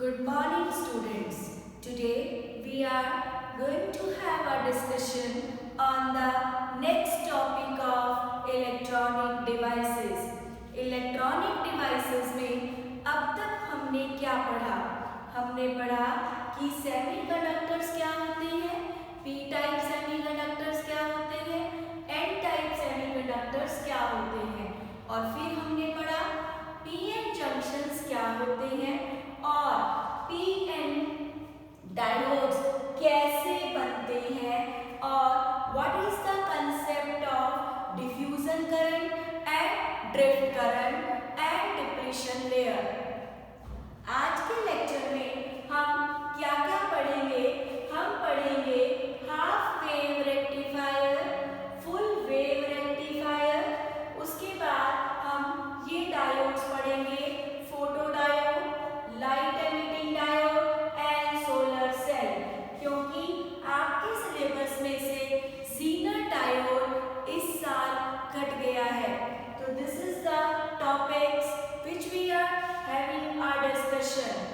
Good morning, students. Today we are going to have a discussion on the next topic of electronic devices. Electronic devices में अब तक हमने क्या पढ़ा? हमने पढ़ा कि सेमीकंडक्टर्स क्या होते हैं, पी टाइप सेमीकंडक्टर्स क्या होते हैं, एन टाइप सेमीकंडक्टर्स क्या होते हैं, और फिर हमने पढ़ा पीएन जंक्शंस क्या होते हैं और पीएन डायोड्स कैसे बनते हैं और what is the concept of diffusion current and drift current and depletion layer. आज के लेक्चर में हम क्या क्या पढ़ेंगे? हम पढ़ेंगे half wave rectifier, full wave rectifier, उसके बाद हम ये डायोड्स पढ़ेंगे, photo diode, light emitting diode and solar cell, क्योंकि आपके सिलेबस में से जीनर डायोड इस साल कट गया है। तो this is the topics which we are having our discussion.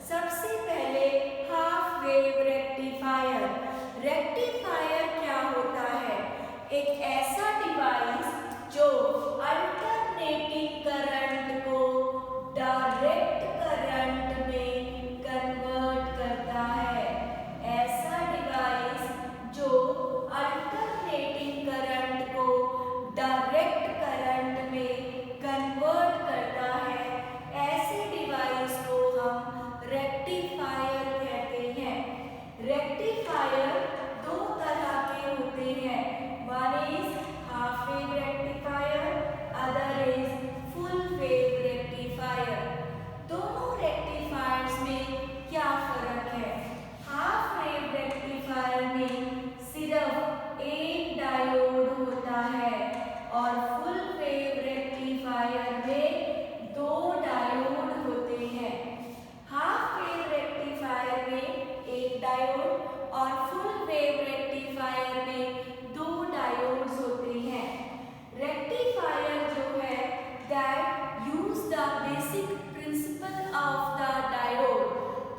सबसे पहले हाफ वेव रेक्टिफायर। रेक्टिफायर क्या होता है? एक ऐसा डिवाइस जो अल्टरनेटिंग करंट को डायरेक्ट करंट में कन्वर्ट करता है। ऐसा डिवाइस जो अल्टरनेटिंग करंट को डायरेक्ट करंट में कन्वर्ट करता है, ऐसे डिवाइस को हम रेक्टिफायर कहते हैं। रेक्टिफायर दो तरह के होते हैं, one is half wave rectifier, other is full wave rectifier. दोनों रेक्टिफायर्स में क्या फर्क है? हाफ वेव रेक्टिफायर में सिर्फ एक डायोड होता है और फुल वेव रेक्टिफायर में दो डायोड होते हैं। हाफ वेव रेक्टिफायर में एक डायोड और फुल वेव रेक्टिफायर में दो डायोड्स होते हैं। रेक्टिफायर जो है that use the basic principle of the diode,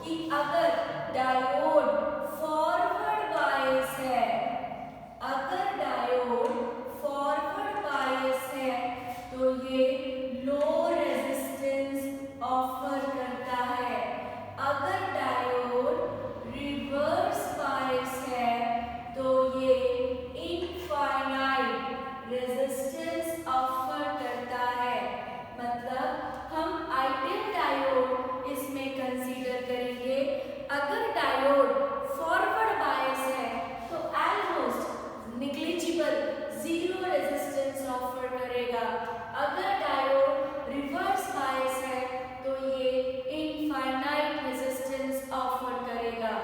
कि अगर डायोड फॉरवर्ड बायस है, अगर डायोड फॉरवर्ड बायस है तो ये लो रेजिस्टेंस ऑफर करता है। अगर डायोड रिवर्स बायस है तो ये इनफाइनाइट रेजिस्टेंस ऑफर करता है। मतलब हम आइडियल डायोड इसमें कंसीडर करेंगे। अगर डायोड फॉरवर्ड बायस है तो almost negligible zero resistance offer करेगा। अगर डायोड रिवर्स बायस है तो ये इनफाइनाइट रेजिस्टेंस ऑफर करेगा।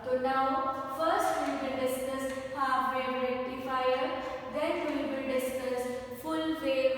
तो now first we will discuss half wave rectifier, then we will discuss full wave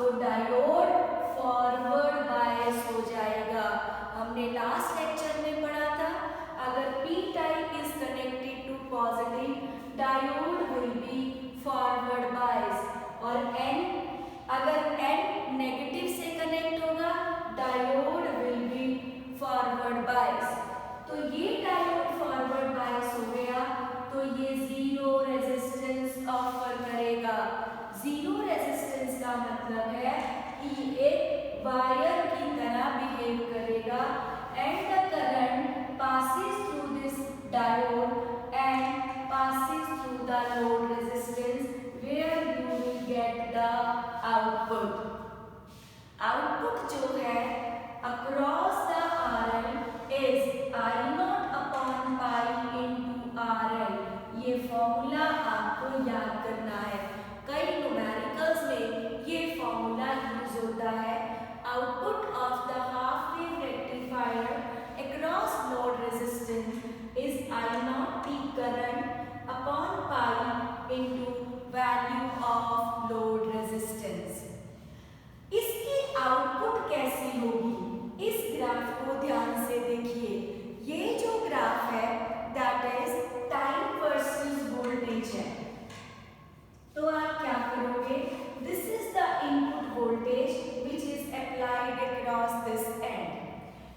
तो डायोड फॉरवर्ड बायस हो जाएगा। हमने लास्ट लेक्चर में पढ़ा था, अगर p type is connected to positive, diode will be forward bias, और n अगर n नेगेटिव से कनेक्ट होगा, diode will be forward bias. तो ये डायोड फॉरवर्ड बायस हो गया, तो ये जीरो रेजिस्टेंस ऑफर करेगा। जीरो रेजिस्टेंस का मतलब है कि एक वायर की तरह बिहेव करेगा, and the current passes through this diode and passes through the load resistance, where you will get the output. Output जो है across the RL is I0 upon pi into RL। ये formula आपको याद करना है, कई numericals में ये फॉर्मूला यूज होता है। Output of the half wave rectifier across load resistance is I0 peak current upon pi into value of load resistance। इसकी आउटपुट कैसी होगी, इस ग्राफ को ध्यान से देखिए। ये जो ग्राफ है that is time versus voltage है। तो आप क्या करोगे, this is the input voltage which is applied across this and,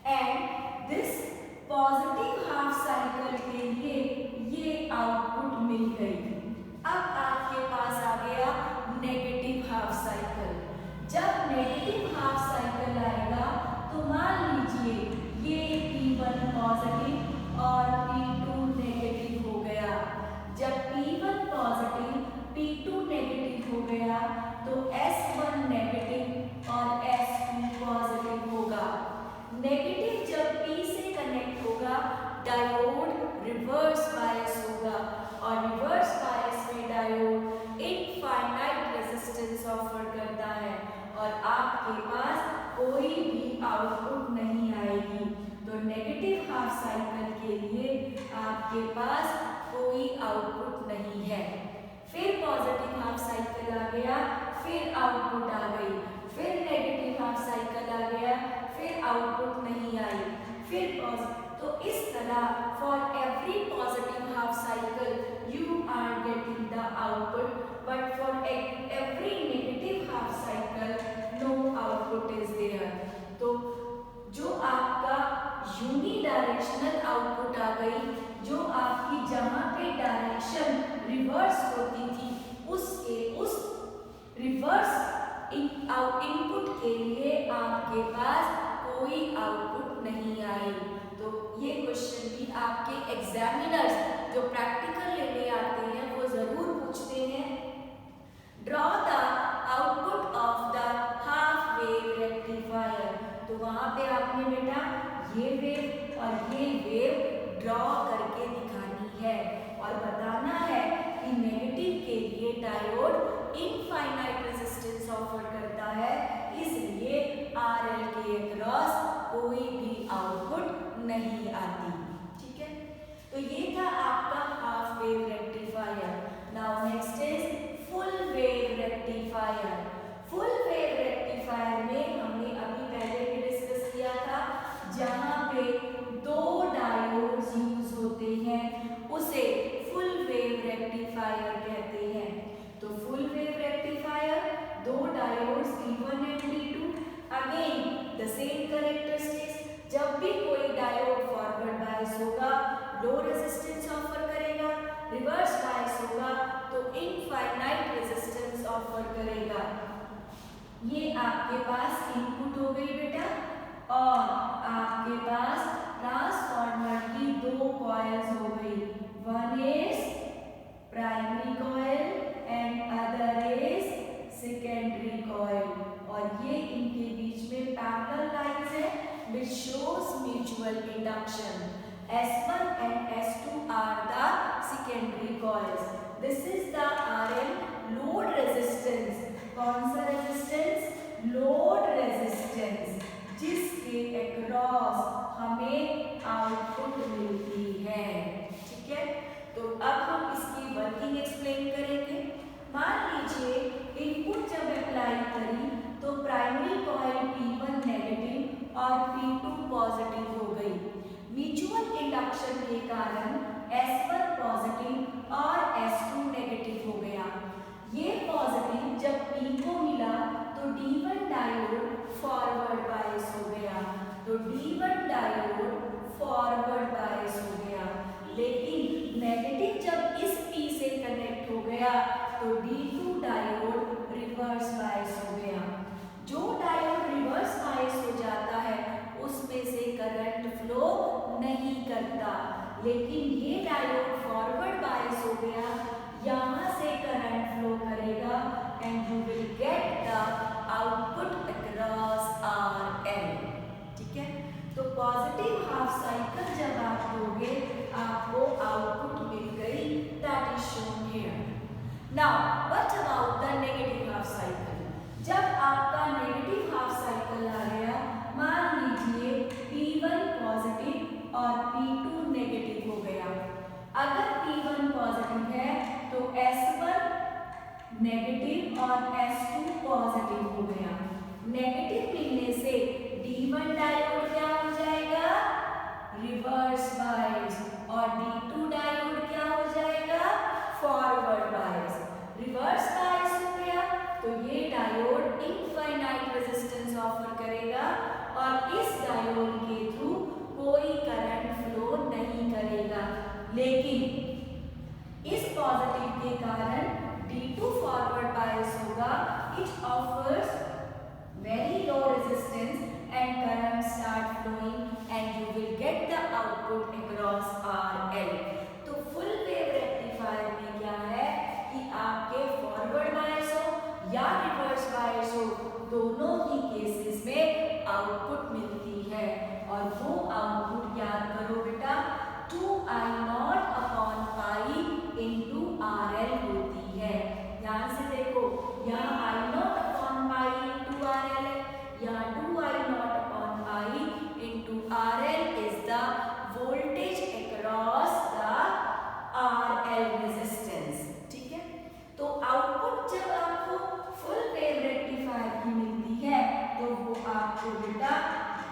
and this positive half cycle के लिए ये आउटपुट मिल गई। अब आपके पास आ गया नेगेटिव हाफ साइकिल। जब नेगेटिव हाफ साइकिल आएगा तो मान लीजिए ये P1 पॉजिटिव और P2 नेगेटिव हो गया। जब P1 पॉजिटिव P2 नेगेटिव हो गया तो S1 नेगेटिव और S2 पॉजिटिव होगा। नेगेटिव जब P से कनेक्ट होगा, डायोड रिवर्स बायस होगा, और रिवर्स बायस में डायोड इनफाइनाइट रेजिस्टेंस ऑफर करता है, और आपके पास कोई भी आउटपुट नहीं आएगी। तो नेगेटिव हाफ साइकिल के लिए आपके पास कोई आउटपुट नहीं है। फिर पॉजिटिव हाफ साइकिल आ गया, फिर आउटपुट आ गई, फिर नेगेटिव हाफ साइकिल आ गया, फिर आउटपुट नहीं आई, फिर तो इस तरह for every positive half cycle you are getting the output, but for every negative half cycle no output is there. तो जो आपका यूनी डायरेक्शनल आउटपुट आ गई, जो आपकी जहां पे डायरेक्शन रिवर्स होती थी उस रिवर्स इनपुट के लिए आपके पास कोई आउटपुट नहीं आई। तो ये क्वेश्चन भी आपके एग्जामिनर्स जो प्रैक्टिकल लेने आते हैं वो जरूर पूछते हैं। Draw the output of the half wave rectifier. तो वहां पे आपने बेटा ये वेव और ये वेव ड्रॉ करके दिखानी है और बताना है कि नेगेटिव के लिए डायोड इनफाइनाइट रेजिस्टेंस ऑफर करता है, इसलिए RL के अक्रॉस कोई भी आउटपुट नहीं आती। ठीक है, तो ये था आपका half wave rectifier. Now next is full wave rectifier. Full wave rectifier में हमने अभी पहले भी डिस्कस किया था, जहां पे दो डायोड्स यूज होते हैं उसे फुल वेव रेक्टिफायर कहते हैं। तो फुल वेव रेक्टिफायर, दो diodes P1 and P2, again the same characteristics. जब भी कोई डायोड फॉरवर्ड बायस होगा लो रेजिस्टेंस ऑफर करेगा, रिवर्स बायस होगा तो इनफाइनाइट रेजिस्टेंस ऑफर करेगा। ये आपके पास इनपुट हो गई बेटा, और आपके पास ट्रांसफार्मर की दो कॉइल्स हो गई, one is primary coil and other is secondary coil, और ये इनके बीच में पैरेलल लाइंस है which shows mutual induction. S1 and S2 are the secondary coils. This is the RL load resistance. कौन सा रेजिस्टेंस? लोड रेजिस्टेंस, जिसके across हमें output मिलती है। ठीक है, तो अब हम इसकी वर्किंग एक्सप्लेन करेंगे। मान लीजिए इनपुट जब अप्लाई करी तो तो D1 डायोड फॉरवर्ड बायस हो गया, लेकिन नेगेटिव जब इस P से कनेक्ट हो गया तो D2 डायोड रिवर्स बायस हो गया। जो डायोड रिवर्स बायस हो जाता है उसमें से करंट फ्लो नहीं करता, लेकिन ये डायोड फॉरवर्ड बायस हो गया, यहाँ से करंट फ्लो करेगा and you will get the output across RL। ठीक है, तो पॉजिटिव हाफ साइकिल जब आप दोगे आपको आउटपुट मिल गई, that is shown here. Now what about the negative half cycle? जब आपका नेगेटिव हाफ साइकिल आ गया, मान लीजिए P1 पॉजिटिव और P2 नेगेटिव हो गया। अगर P1 पॉजिटिव है तो S1 नेगेटिव और S2 पॉजिटिव हो गया। नेगेटिव मिलने से D1 डायोड क्या हो जाएगा? रिवर्स बायस, और D2 डायोड क्या हो जाएगा? Forward bias. रिवर्स बायस हो गया तो ये डायोड इनफाइनाइट रेजिस्टेंस ऑफर करेगा और इस डायोड के थ्रू कोई करंट फ्लो नहीं करेगा, लेकिन इस पॉजिटिव के कारण D2 फॉरवर्ड बायस होगा, it offers very low resistance and current start flowing and you will get the output across RL। तो फुल वेव रेक्टिफायर में क्या है कि आपके फॉरवर्ड बायस हो या रिवर्स बायस हो, दोनों ही केसेस में आउटपुट मिलती है, और वो आउटपुट याद करो बेटा 2I0 upon pi into RL होती है। ध्यान से देखो, यहाँ I0 upon pi into RL है, यहाँ 2I0 upon pi into RL is the voltage across the RL resistance. ठीक है, तो आउटपुट जब आपको फुल वेव रेक्टिफायर की मिलती है तो वो आपको बेटा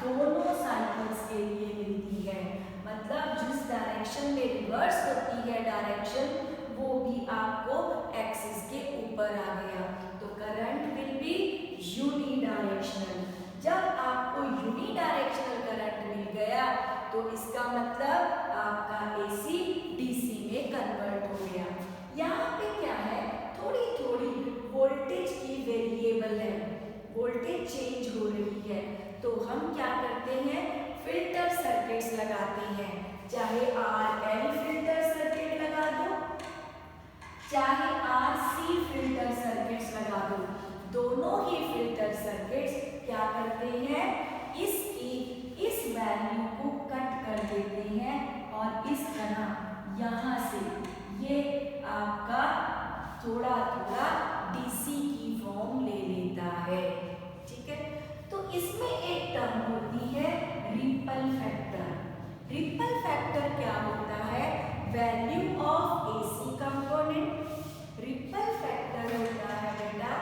दोनों साइकिल्स के लिए मिलती है, मतलब जिस डायरेक्शन में रिवर्स होती है डायरेक्शन, वो भी आपको एक्सिस के ऊपर आ गया, तो करंट विल बी यूनिडायरेक्शनल। जब आपको यूनिडायरेक्शनल करंट मिल गया तो इसका मतलब आपका AC DC में कन्वर्ट हो गया। यहाँ पे क्या है, थोड़ी थोड़ी वोल्टेज की वेरिएबल है, वोल्टेज चेंज हो रही है, तो हम क्या करते हैं, फिल्टर सर्किट्स लगाते हैं, चाहे RL फिल्टर सर्किट लगा दो, चाहे RC फिल्टर सर्किट्स लगा दो, दोनों ही फिल्टर सर्किट्स क्या करते हैं, इसकी इस वैल्यू को कट कर देते हैं और इस तरह यहाँ से ये आपका थोड़ा थोड़ा DC की फॉर्म ले लेता है। ठीक है, तो इसमें एक टर्म होती है रिपल फैक्टर। रिपल फैक्टर क्या होता है, value of AC component. Ripple factor होता है बेटा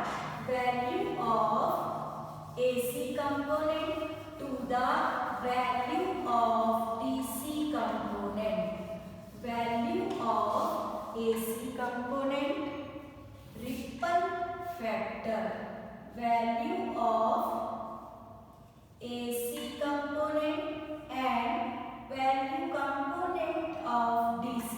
value of AC component to the value of DC component. Value of AC component, ripple factor, value of AC component and value component of DC।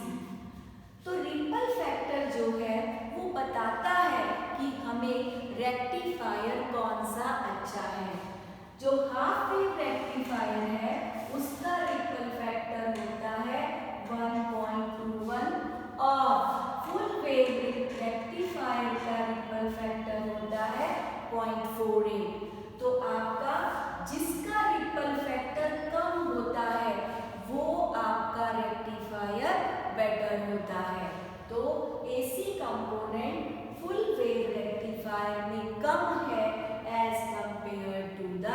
तो ripple factor जो है वो बताता है कि हमें रेक्टिफायर कौन सा अच्छा है। जो हाफ वेव रेक्टिफायर है उसका रिपल फैक्टर होता है 1.21 और फुल वेव रेक्टिफायर का रिपल फैक्टर होता है 0.48। तो आपका जिसका रिपल फैक्टर कम होता है वो आपका रेक्टिफायर बेटर होता है। तो AC component full wave rectifier में कम है as compare to the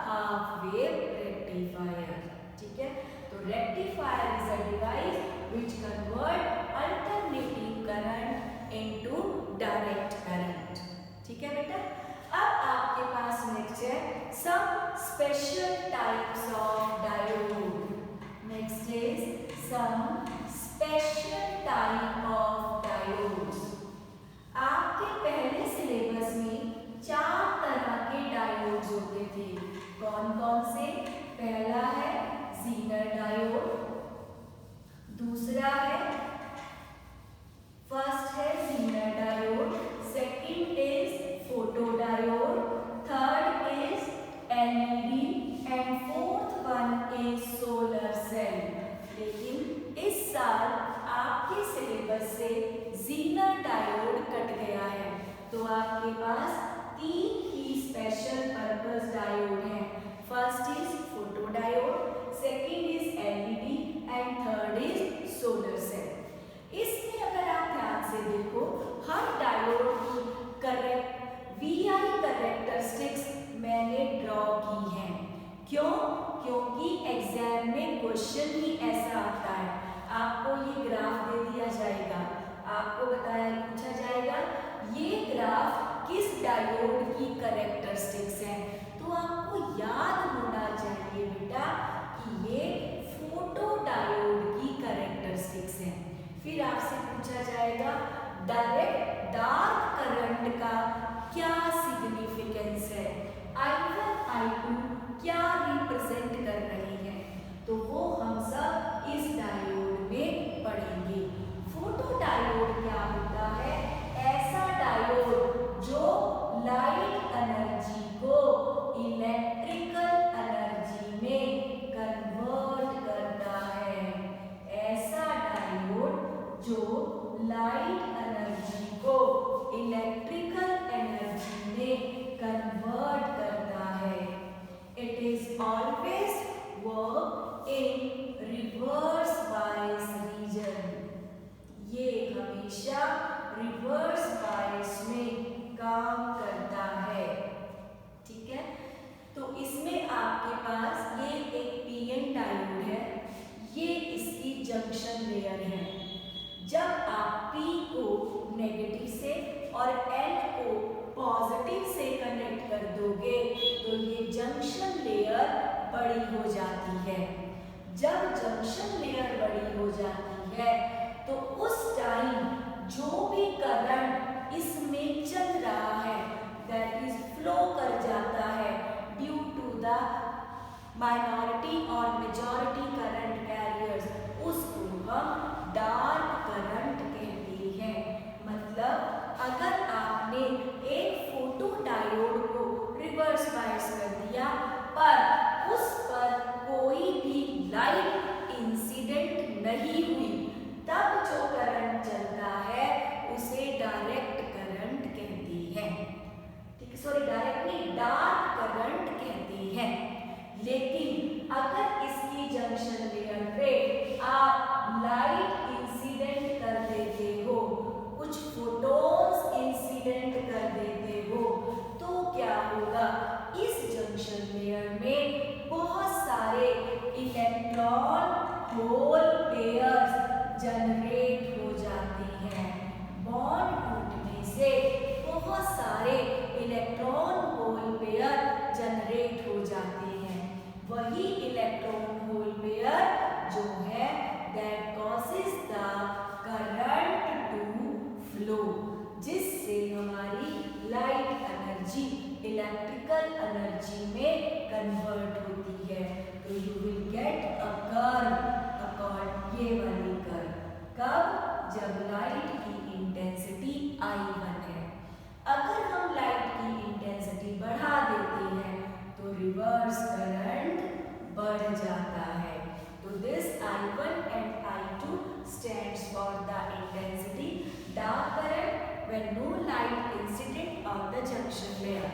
half wave rectifier. ठीक है, तो rectifier is a device which convert alternating current into direct current। ठीक है बेटा, अब आपके पास नेक्स्ट है some special types of diode। next is some special type of diodes। आपके पहले सिलेबस में 4 तरह के डायोड्स होते थे। कौन कौन से? पहला है ज़ीनर डायोड, दूसरा है फर्स्ट है Zener diode, second is photo diode, third is LED and fourth one is solar cell. लेकिन इस साल आपके सिलेबस से ज़ीनर डायोड कट गया है, तो आपके पास 3 ही स्पेशल पर्पस डायोड हैं। First is photo diode, second is LED and third is solar cell. इसमें अगर आप ध्यान से देखो, हर डायोड की VI कैरेक्टरिस्टिक्स मैंने ड्रॉ की हैं। क्यों? क्योंकि एग्जाम में क्वेश्चन ही ऐसा आता है, आपको ये ग्राफ दे दिया जाएगा, आपको पूछा जाएगा ये ग्राफ किस डायोड की कैरेक्टरिस्टिक्स है, तो आपको याद होना चाहिए बेटा कि ये फोटो डायोड की कैरेक्टरिस्टिक्स है। फिर आपसे पूछा जाएगा डायरेक्ट डार्क करंट का क्या सिग्निफिकेंस है, I1 I2 क्या रिप्रेजेंट कर रही है, तो वो हम सब इस डायोड में पढ़ेंगे। फोटो डायोड क्या होता है? ऐसा डायोड जो लाइट एनर्जी को इलेक्ट्रिकल एनर्जी में कन्वर्ट करता है। ऐसा डायोड जो लाइट एनर्जी को इलेक्ट्रिकल एनर्जी में कन्वर्ट करता है। It is always work in reverse bias region. ये हमेशा रिवर्स बायस में काम करता है। ठीक है, तो इसमें आपके पास ये एक पीएन डायोड है, ये इसकी जंक्शन लेयर है। जब आप P को नेगेटिव से और N को पॉजिटिव से कनेक्ट कर दोगे तो ये जंक्शन लेयर बड़ी हो जाती है। जब जंक्शन लेयर बड़ी हो जाती है तो उस टाइम जो भी करंट इसमें चल रहा है दैट इज फ्लो कर जाता है ड्यू टू द माइनॉरिटी और मेजॉरिटी करंट कैरियर्स, उसको हम डार्क करंट कहते हैं। मतलब अगर आपने एक फोटो डायोड को रिवर्स बायस कर दिया पर उस पर कोई भी लाइट इंसिडेंट नहीं हुई, तब जो करंट चलता है उसे डायरेक्ट करंट कहते हैं। ठीक है, सॉरी डायरेक्ट नहीं, डार्क करंट कहते हैं। लेकिन अगर इसकी जंक्शन लेयर पे आप लाइट इंसिडेंट कर देते हो, कुछ फोटोन्स इंसिडेंट कर देते हो, तो क्या होगा? इस जंक्शन लेयर में बहुत सारे इलेक्ट्रॉन होल पेयर्स जनरेट हो जाते हैं। बॉन्ड टूटने से बहुत सारे इलेक्ट्रॉन होल पेयर जनरेट हो जाते हैं। वही इलेक्ट्रॉन होल पेयर जो है that causes the current to flow, जिससे हमारी लाइट एनर्जी इलेक्ट्रिकल एनर्जी में कन्वर्ट होती है। तो you will get a curve, ये वाली कर्व। कब? जब लाइट की इंटेंसिटी I1 है। अगर हम लाइट की इंटेंसिटी बढ़ा देते हैं तो रिवर्स करंट बढ़ जाता है। तो this I1 and I2 stands for the intensity dark current when no light incident on the junction layer,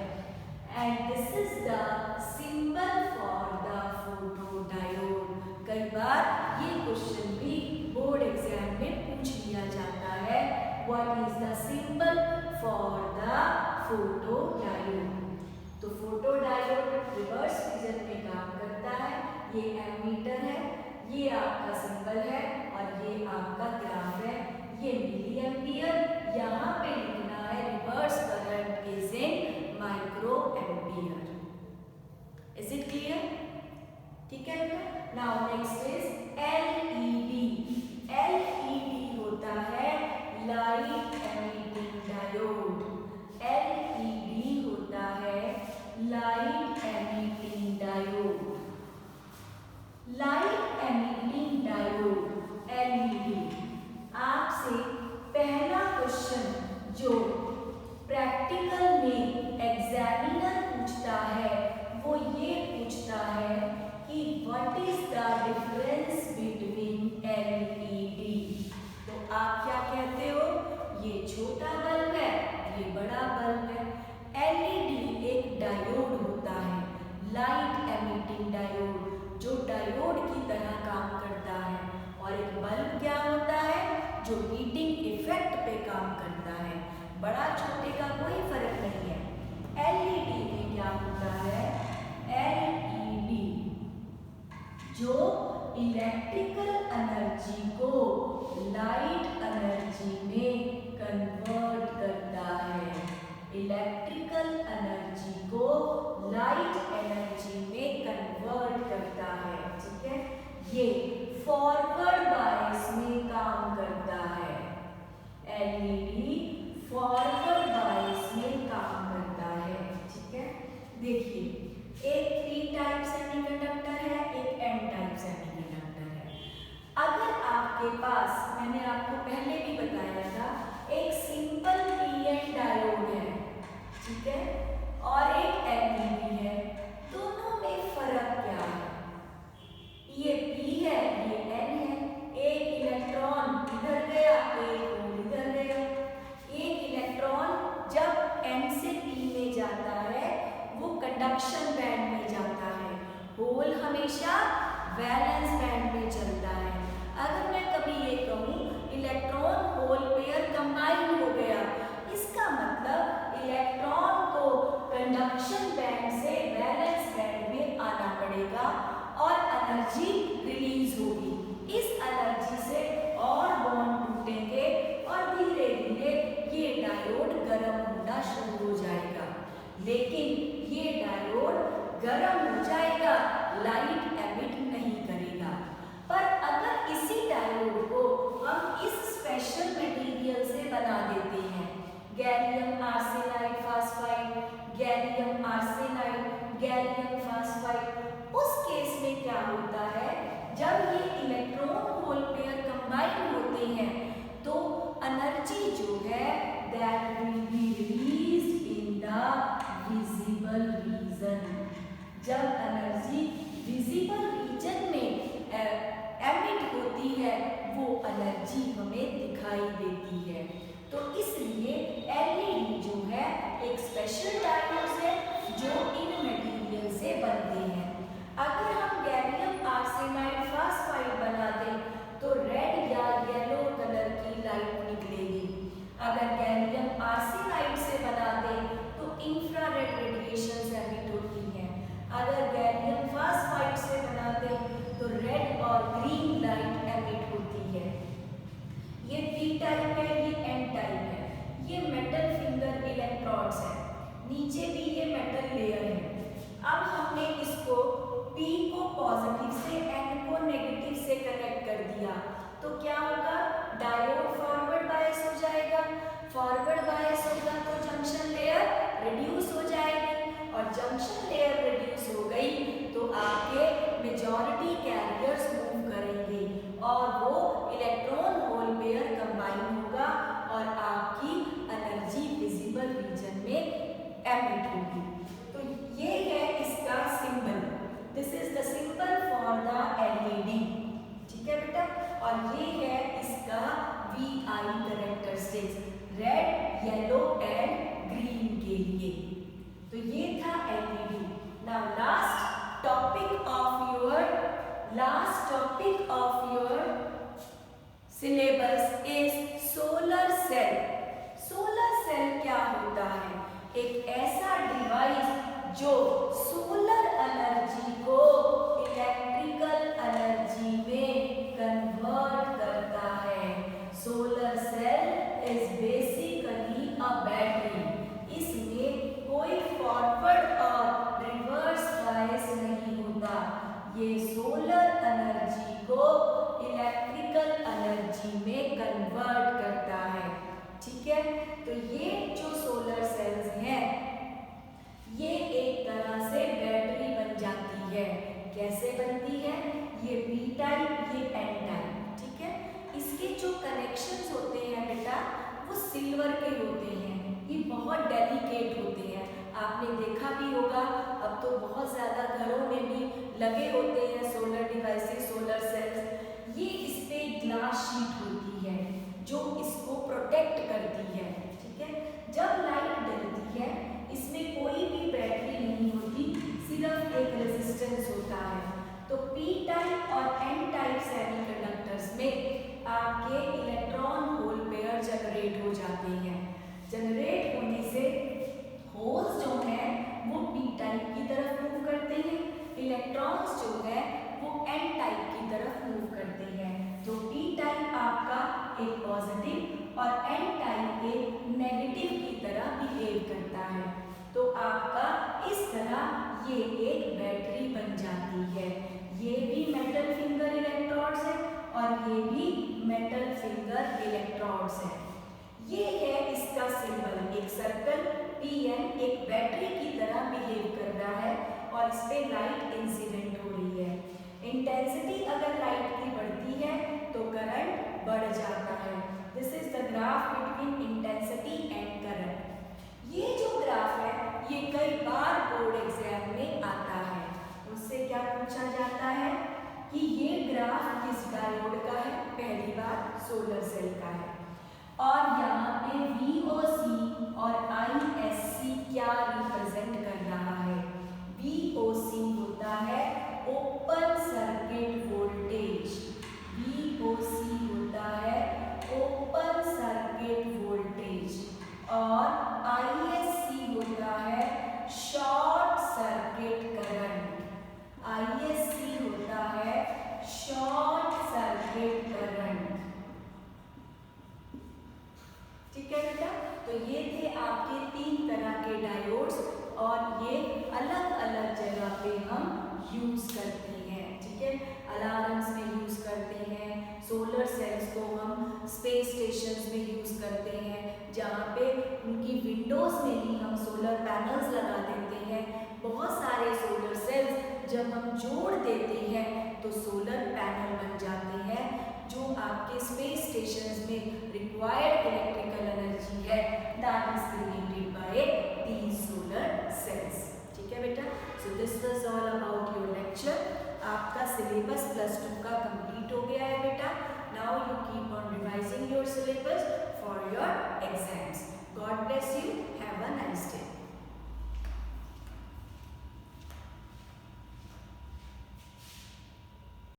and this is the symbol for the photodiode। कई बार ये क्वेश्चन भी बोर्ड एग्जाम में पूछ लिया जाता है, what is the symbol for the photodiode। तो photodiode reverse reason में काम करता है। ये एमीटर है, ये आपका सिंबल है और ये आपका ग्राफ है। ये मिली एम्पियर, यहाँ पे लिखना है reverse current is in micro ampere. Is it clear? ठीक है बेटा। Now next is LED. LED होता है लाइट एमिटिंग डायोड। एलईडी होता है light emitting diode. Light emitting diode LED. आपसे पहला क्वेश्चन जो प्रैक्टिकल में एग्जामिनर पूछता है वो ये पूछता है कि what is the difference between LED. तो आप क्या कहते हो, ये छोटा बल्ब है, ये बड़ा बल्ब है। एलईडी एक डायोड होता है, लाइट एमिटिंग डायोड, जो डायोड की तरह काम करता है। और एक बल्ब क्या होता है, जो हीटिंग इफेक्ट पे काम करता है। बड़ा छोटे का कोई फर्क नहीं है। एलईडी में क्या होता है, एलईडी जो इलेक्ट्रिकल एनर्जी को लाइट एनर्जी में कन्वर्ट करता है। इलेक्ट्रिकल एनर्जी को लाइट एनर्जी में कन्वर्ट करता है। ठीक है, ये फॉरवर्ड बायस में काम करता है। एलईडी फॉरवर्ड बायस में काम करता है। ठीक है, देखिए एक पी टाइप सेमीकंडक्टर है, एक एन टाइप सेमीकंडक्टर है। अगर आपके पास, मैंने आपको पहले भी बताया था, एक सिंपल पीएन डायोड है, ठीक है, और एक एलईडी है, दोनों में फर्क क्या है, ये पी है, ये एन है। एक इलेक्ट्रॉन इधर गया, एक होल इधर गया। एक इलेक्ट्रॉन जब एन से पी में जाता है वो कंडक्शन बैंड में जाता है, होल हमेशा वैलेंस बैंड में चलता है। अगर मैं कभी ये कहूँ इलेक्ट्रॉन होल पेयर कंबाइन हो गया, इसका मतलब इलेक्ट्रॉन को कंडक्शन बैंड से वैलेंस बैंड में आना पड़ेगा और एनर्जी रिलीज होगी। इस एनर्जी से और बॉन्ड टूटेंगे और धीरे धीरे ये डायोड गर्म होना शुरू हो जाएगा। लेकिन ये डायोड गर्म हो जाएगा, लाइट एमिट नहीं करेगा। पर अगर इसी डायोड को हम इस स्पेशल मटेरियल से बना देते हैं, gallium arsenide phosphide, gallium arsenide, gallium phosphide, उस केस में क्या होता है, जब ये इलेक्ट्रॉन होल पेयर कंबाइन होते हैं तो एनर्जी जो है that will be released in the visible region. जब एनर्जी विजिबल रीजन में एमिट होती है वो एनर्जी हमें दिखाई देती है। तो इसलिए एलईडी जो है एक स्पेशल डायोड है जो इन मटेरियल से बनते हैं। अगर हम गैलियम आर्सेनाइड फास्फाइड बना दें तो रेड या येलो कलर की लाइट निकलेगी। अगर गैलियम आर्सेनाइड से बना दें तो इंफ्रारेड रेडिएशन एमिट होती हैं। अगर गैलियम फास्फाइड से बना दें तो रेड और ग्रीन लाइट एमिट होती है। ये पी टाइप है, ये एन टाइप है। ये मेटल फिंगर इलेक्ट्रोड्स है, नीचे भी ये मेटल लेयर है। अब हमने इसको P को पॉजिटिव से N को नेगेटिव से कनेक्ट कर दिया तो क्या होगा, डायोड फॉरवर्ड बायस हो जाएगा। फॉरवर्ड बायस होगा तो जंक्शन लेयर रिड्यूस हो जाएगी और जंक्शन लेयर रिड्यूस हो गई तो आपके मेजॉरिटी कैरियर्स मूव करेंगे और वो इलेक्ट्रॉन होल पेयर कंबाइन होगा और आपकी एनर्जी विजिबल रीजन में एमिट होगी। तो ये है इसका symbol, this is the symbol for the LED. ठीक है बेटा, और ये है इसका VI characteristics, red, yellow and green के लिए। तो ये था LED. Now last topic of your syllabus is solar cell. Solar cell क्या होता है, एक ऐसा डिवाइस जो सोलर एनर्जी को इलेक्ट्रिकल एनर्जी में कन्वर्ट करता है। Solar cell is basically a battery. इसमें कोई फॉरवर्ड और रिवर्स बायस नहीं होता। ये सोलर एनर्जी को इलेक्ट्रिकल एनर्जी में कन्वर्ट करता है। ठीक है, तो ये जो सोलर सेल्स हैं ये एक तरह लगे होते हैं सोलर डिवाइसेस, सोलर सेल्स, ये इस पे ग्लास शीट होती है जो इसको प्रोटेक्ट करती है। ठीक है, जब लाइट डलती है इसमें कोई भी बैटरी नहीं होती, सिर्फ एक रेजिस्टेंस होता है। तो पी टाइप और एन टाइप सेमीकंडक्टर्स में आपके इलेक्ट्रॉन होल पेयर जनरेट हो जाते हैं। जनरेट होने से होल्स जो है वो पी टाइप की तरफ मूव करते हैं, इलेक्ट्रॉन्स जो है वो एन टाइप की तरफ मूव करते हैं। तो पी टाइप आपका एक पॉजिटिव और एन टाइप एक नेगेटिव की तरह बिहेव करता है। तो आपका इस तरह ये एक बैटरी बन जाती है। ये भी मेटल फिंगर इलेक्ट्रोड्स है और ये भी मेटल फिंगर इलेक्ट्रोड्स है। ये है इसका सिंबल, एक सर्कल Pn एक बैटरी की तरह बिहेव कर रहा है और इस पे लाइट इंसिडेंट हो रही है। इंटेंसिटी अगर लाइट की बढ़ती है तो करंट बढ़ जाता है। This is the graph between intensity and current. ये जो ग्राफ है ये कई बार बोर्ड एग्जाम में आता है। उससे क्या पूछा जाता है कि ये ग्राफ किस डायोड का है? पहली बार सोलर सेल का है। और यहाँ पे VOC और ISC क्या रिप्रेजेंट कर रहा है? VOC होता है ओपन सर्किट वोल्टेज, VOC होता है ओपन सर्किट वोल्टेज, और ISC होता है शॉर्ट सर्किट करंट। ISC होता है शॉर्ट सर्किट करंट। ठीक है बेटा, तो ये थे आपके 3 तरह के डायोड्स और ये अलग अलग जगह पे हम यूज करते हैं। ठीक है, अलार्म्स में यूज करते हैं, सोलर सेल्स को हम स्पेस स्टेशंस में यूज करते हैं, जहाँ पे उनकी विंडोज में ही हम सोलर पैनल्स लगा देते हैं। बहुत सारे सोलर सेल्स जब हम जोड़ देते हैं तो सोलर पैनल बन जाते हैं, जो आपके स्पेस स्टेशंस में रिक्वायर्ड इलेक्ट्रिकल एनर्जी है that is created by these solar cells. ठीक है बेटा, so this was all about your lecture. आपका सिलेबस +2 का कंप्लीट हो गया है बेटा। Now you keep on revising your syllabus for your exams. God bless you, have a nice day.